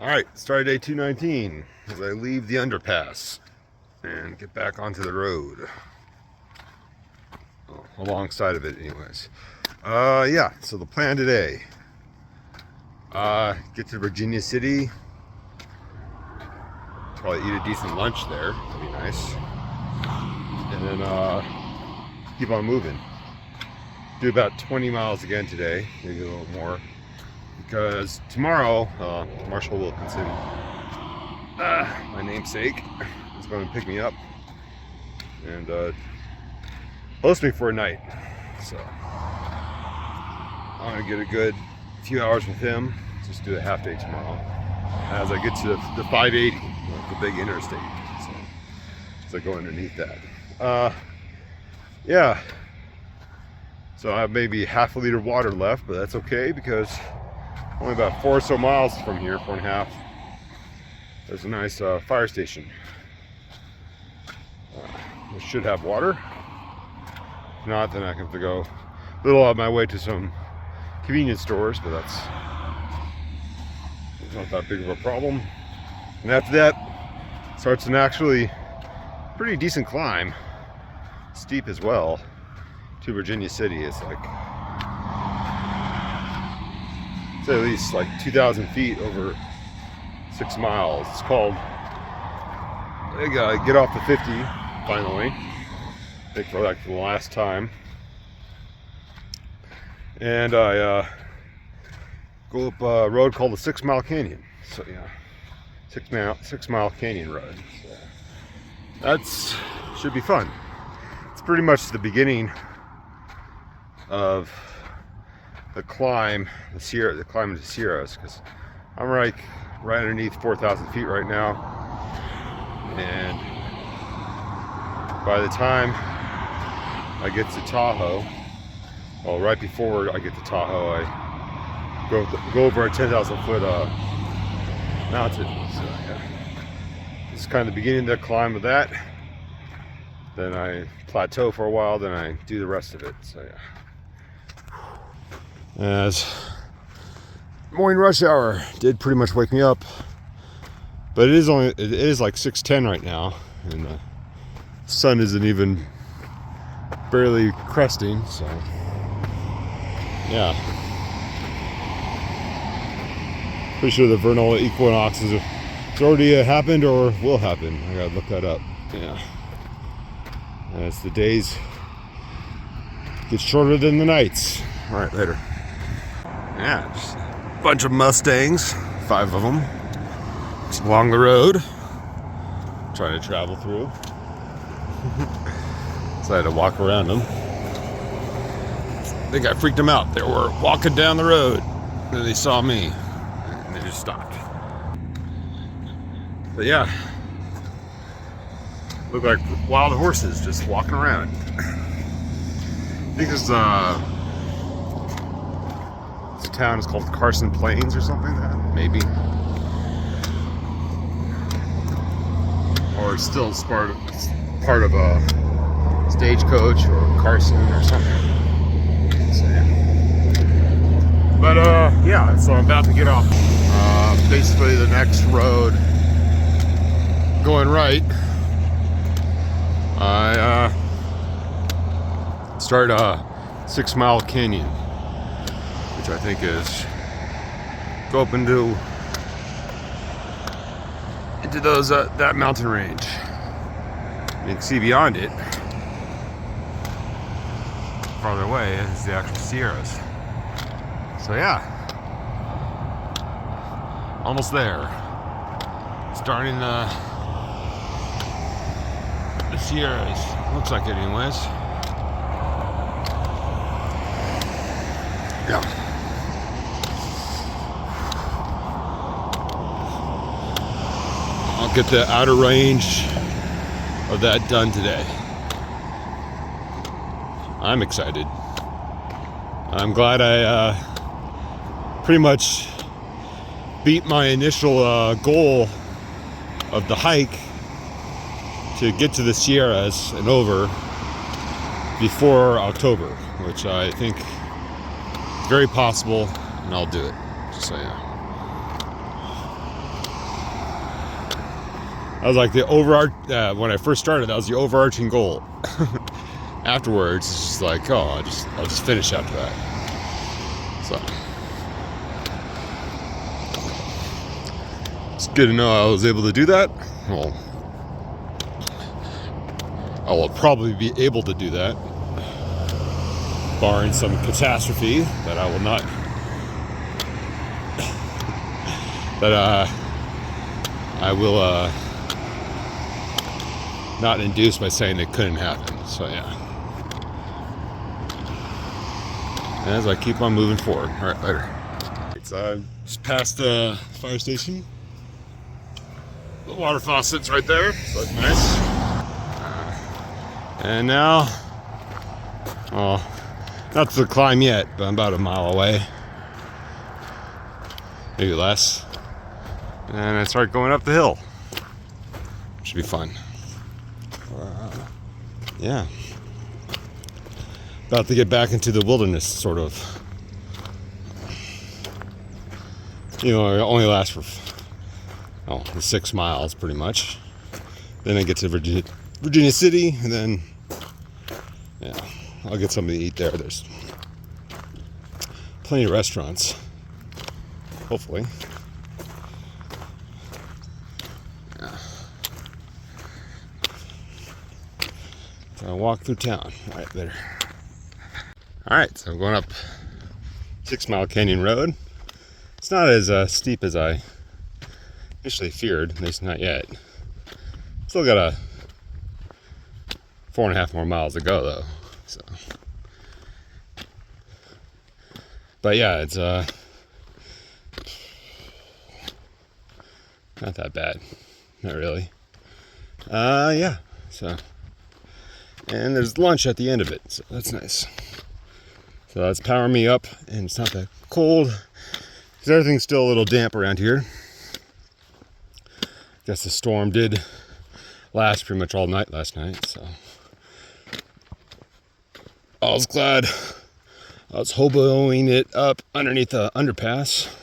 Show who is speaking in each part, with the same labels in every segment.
Speaker 1: Alright, start day 219 as I leave the underpass and get back onto the road. Alongside of it anyways. Yeah, so the plan today. Get to Virginia City. Probably eat a decent lunch there. That'd be nice. And then keep on moving. Do about 20 miles again today, maybe a little more. Because tomorrow, Marshall Wilkinson, my namesake, is going to pick me up and host me for a night. So I'm going to get a good few hours with him. Just do a half day tomorrow as I get to the 580, the big interstate. So I go underneath that. Yeah. So I have maybe half a liter of water left, but that's okay because only about 4 or so miles from here, 4.5. There's a nice fire station. We should have water. If not, then I have to go a little out of my way to some convenience stores, but that's not that big of a problem. And after that, starts an actually pretty decent climb, steep as well, to Virginia City. It's like, it's at least like 2,000 feet over 6 miles. It's called, I gotta get off the 50 finally. I think for like the last time. And I go up a road called the 6 Mile Canyon. So yeah, 6 mile canyon road. So that's should be fun. It's pretty much the beginning of the climb, the climb to the Sierras, because I'm right underneath 4,000 feet right now, and by the time I get to Tahoe, well, right before I get to Tahoe, I go over a 10,000 foot mountain. So yeah, this is kind of the beginning of the climb of that. Then I plateau for a while, then I do the rest of it. So yeah. As morning rush hour did pretty much wake me up, but it is like 6:10 right now, and the sun isn't even barely cresting. So yeah, pretty sure the vernal equinox has already happened or will happen. I gotta look that up. Yeah, as the days get shorter than the nights. All right, later. Yeah, just a bunch of Mustangs, 5 of them, just along the road, trying to travel through. So I had to walk around them. I think I freaked them out. They were walking down the road, and they saw me, and they just stopped. But yeah, look like wild horses just walking around. I think this town is called Carson Plains or something like that, maybe. Or it's still part of a stagecoach or Carson or something. So, yeah. But yeah, so I'm about to get off basically the next road going right. I start 6 Mile Canyon, which I think is go up into those that mountain range. You can see beyond it, farther away, is the actual Sierras. So yeah, almost there. Starting the Sierras, looks like it anyways. Yeah. I'll get the outer range of that done today. I'm excited. I'm glad I pretty much beat my initial goal of the hike to get to the Sierras and over before October, which I think is very possible, and I'll do it. Just so you know. was like the when I first started, that was the overarching goal. Afterwards, it's just like, oh, I'll just finish after that. So it's good to know I was able to do that. Well, I will probably be able to do that, barring some catastrophe that I will not. I will not induce by saying it couldn't happen. So yeah. As I keep on moving forward. All right, later. So I just passed the fire station. The water faucet's right there, so that's nice. And now, well, not to the climb yet, but I'm about a mile away. Maybe less. And I start going up the hill. Should be fun. Yeah. About to get back into the wilderness, sort of. You know, it only lasts for, the 6 miles, pretty much. Then I get to Virginia City, and then, yeah, I'll get something to eat there. There's plenty of restaurants, hopefully. Yeah. So I walk through town, right there. Alright, so I'm going up 6 Mile Canyon Road. It's not as steep as I initially feared, at least not yet. Still got a 4.5 more miles to go though. So, but yeah, it's not that bad. Not really. Yeah. So, and there's lunch at the end of it, so that's nice. So that's powering me up, and it's not that cold because everything's still a little damp around here. Guess the storm did last pretty much all night last night, so I was glad I was hoboing it up underneath the underpass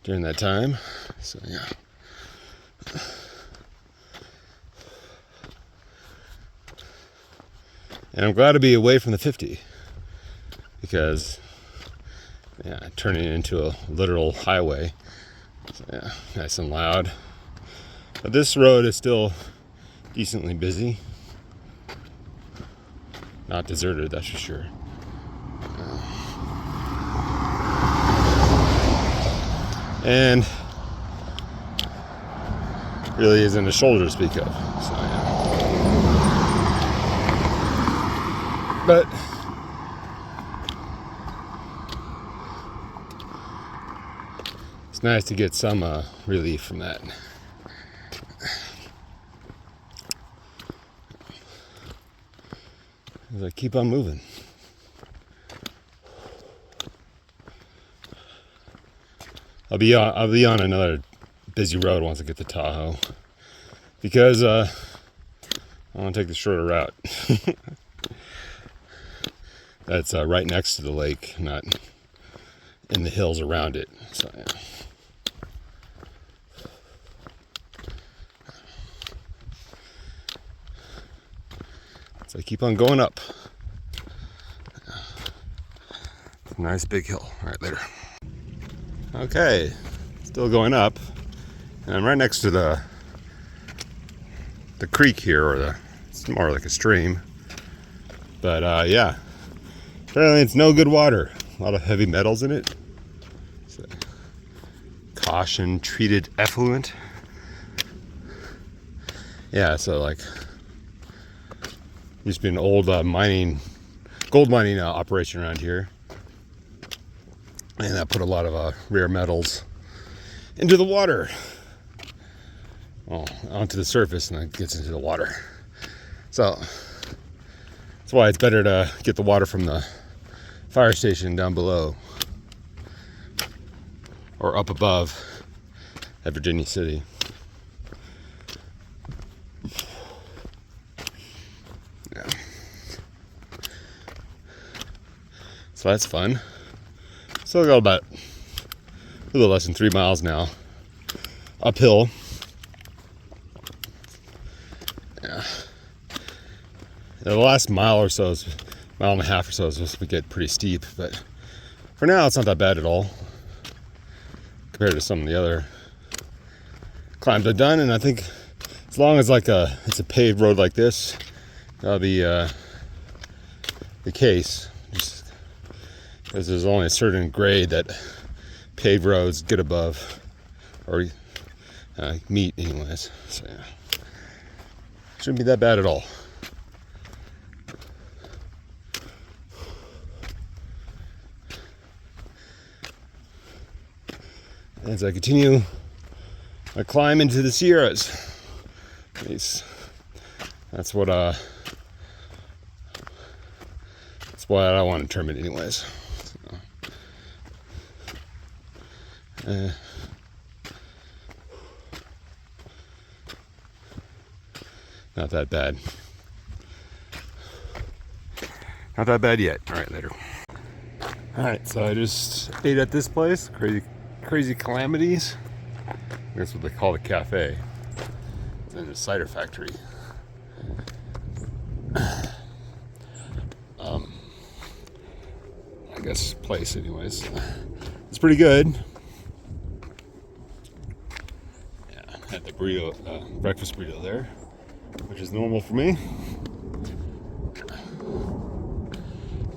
Speaker 1: during that time. So yeah. And I'm glad to be away from the 50. Because, yeah, turning it into a literal highway. So, yeah, nice and loud. But this road is still decently busy. Not deserted, that's for sure. And really isn't a shoulder to speak of. So, yeah. But it's nice to get some relief from that. As I keep on moving. I'll be on another busy road once I get to Tahoe, because I want to take the shorter route. That's right next to the lake, not in the hills around it. So yeah. So I keep on going up. Nice big hill. All right, later. Okay, still going up, and I'm right next to the creek here, or it's more like a stream. But yeah, apparently it's no good water. A lot of heavy metals in it. So, caution treated effluent. Yeah, so like used to be an old gold mining operation around here. And that put a lot of rare metals into the water. Well, onto the surface, and then it gets into the water. So that's why it's better to get the water from the fire station down below, or up above at Virginia City. Yeah. So that's fun. Still got about a little less than 3 miles now uphill. The last mile or so, mile and a half or so, is supposed to get pretty steep, but for now it's not that bad at all compared to some of the other climbs I've done. And I think as long as it's a paved road like this, that'll be the case. Just because there's only a certain grade that paved roads get above or meet anyways. So yeah, shouldn't be that bad at all. As I continue my climb into the Sierras, that's what I want to term it anyways. So, not that bad. Not that bad yet. All right, later. All right, so I just ate at this place, Crazy Calamities. That's what they call the cafe. And a cider factory. I guess place, anyways. It's pretty good. Yeah, I had the burrito, breakfast burrito there, which is normal for me.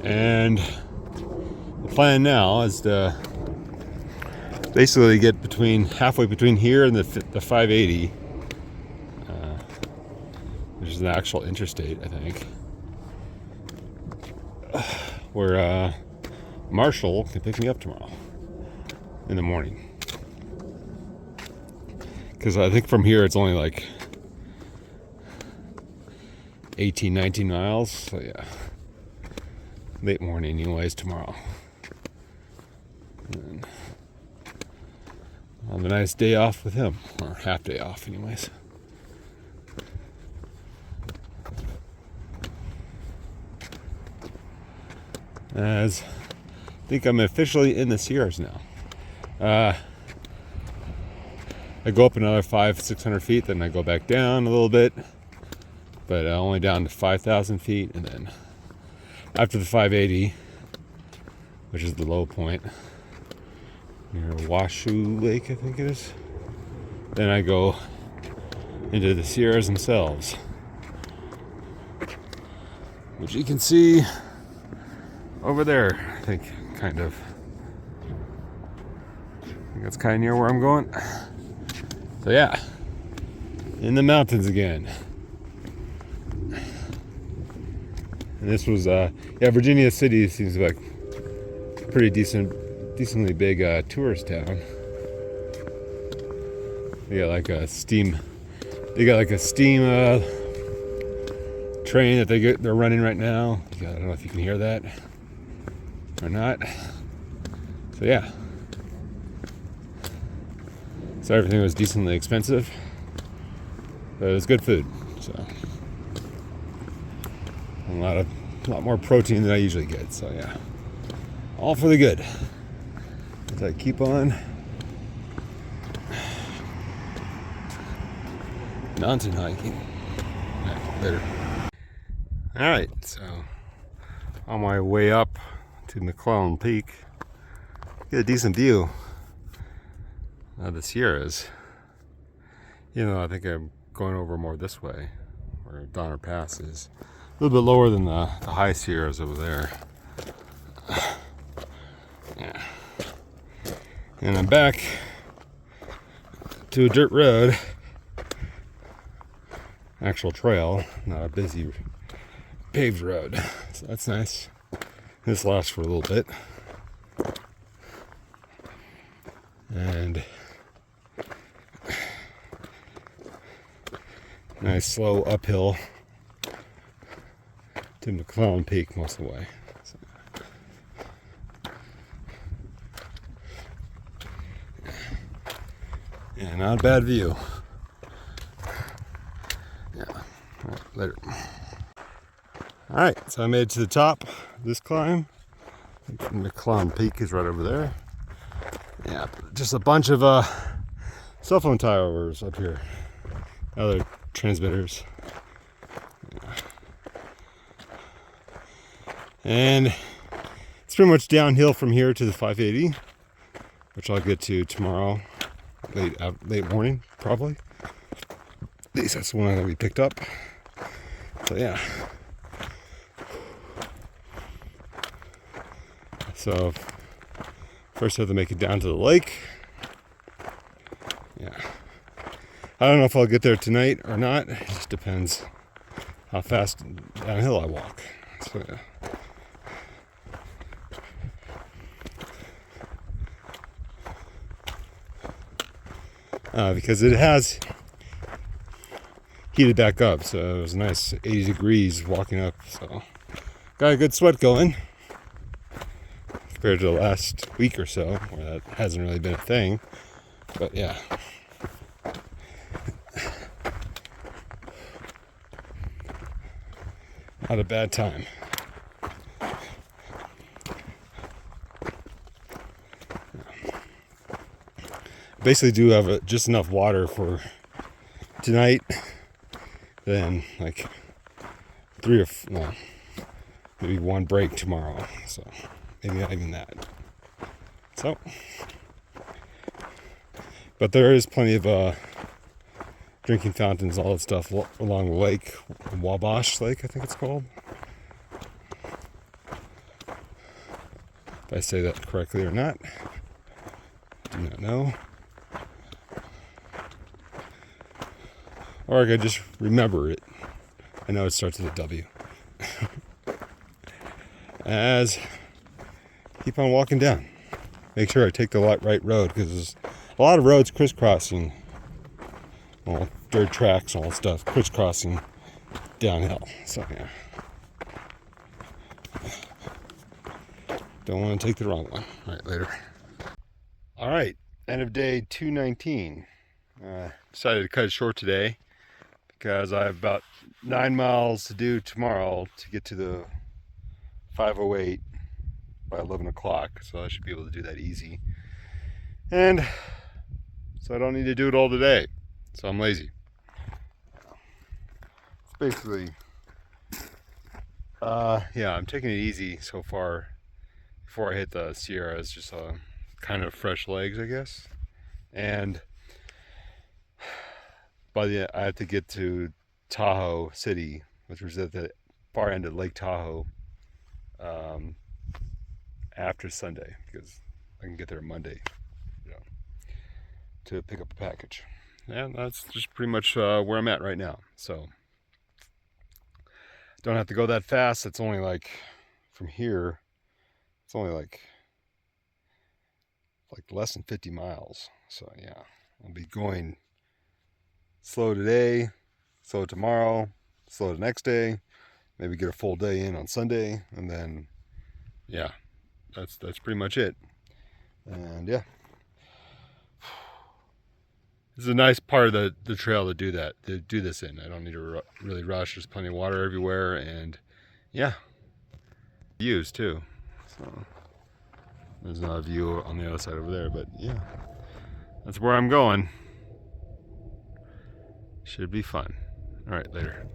Speaker 1: And the plan now is to basically get halfway between here and the 580, which is an actual interstate, I think, where Marshall can pick me up tomorrow in the morning. Because I think from here it's only like 18, 19 miles. So yeah, late morning anyways tomorrow. And I'll have a nice day off with him, or half day off anyways. As I think I'm officially in the Sierras now. I go up another 500-600 feet, then I go back down a little bit, but only down to 5,000 feet, and then after the 580, which is the low point near Washoe Lake, I think it is, then I go into the Sierras themselves, which you can see over there, I think, kind of. I think that's kind of near where I'm going. So yeah, in the mountains again. And this was, Virginia City seems like a pretty decently big tourist town. They got like a steam train that they're running right now. I don't know if you can hear that or not. So yeah. So everything was decently expensive, but it was good food. So a lot more protein than I usually get. So yeah, all for the good. As I keep on mountain hiking. Right, later. All right, so on my way up to McClellan Peak, get a decent view of the Sierras. I think I'm going over more this way, where Donner Pass is a little bit lower than the high Sierras over there. Yeah. And I'm back to a dirt road, actual trail, not a busy paved road. So that's nice. This lasts for a little bit. And nice slow uphill to McClellan Peak most of the way. So, yeah, not a bad view. Yeah, all right, later. All right, so I made it to the top of this climb. McClellan Peak is right over there. Yeah, just a bunch of cell phone towers up here. Other transmitters. Yeah. And it's pretty much downhill from here to the 580, which I'll get to tomorrow, late morning, probably. At least that's the one that we picked up. So yeah. So first I have to make it down to the lake. Yeah. I don't know if I'll get there tonight or not. It just depends how fast downhill I walk. So yeah. Because it has heated back up, so it was nice 80 degrees walking up, so got a good sweat going compared to the last week or so where that hasn't really been a thing. But yeah, not a bad time. Basically do have just enough water for tonight, then like maybe one break tomorrow, so maybe not even that. So, but there is plenty of drinking fountains, all that stuff along the lake, Wabash Lake I think it's called, if I say that correctly or not, do not know. Or I could just remember it. I know it starts with a W. As keep on walking down. Make sure I take the right road, because there's a lot of roads crisscrossing. Well, dirt tracks and all that stuff crisscrossing downhill. So yeah. Don't want to take the wrong one. All right, later. All right, end of day 219. Decided to cut it short today, because I have about 9 miles to do tomorrow to get to the 508 by 11 o'clock, so I should be able to do that easy. And so I don't need to do it all today, so I'm lazy. It's basically, yeah, I'm taking it easy so far. Before I hit the Sierras, just kind of fresh legs, I guess. And I have to get to Tahoe City, which was at the far end of Lake Tahoe, after Sunday, because I can get there Monday, to pick up a package. And that's just pretty much where I'm at right now. So don't have to go that fast. It's only like from here, it's only like less than 50 miles. So yeah, I'll be going slow today, slow tomorrow, slow the next day, maybe get a full day in on Sunday, and then yeah, that's pretty much it. And yeah, this is a nice part of the trail to do this in. I don't need to really rush. There's plenty of water everywhere, and yeah, views too. So there's not a view on the other side over there, but yeah, that's where I'm going. Should be fun. All right, later.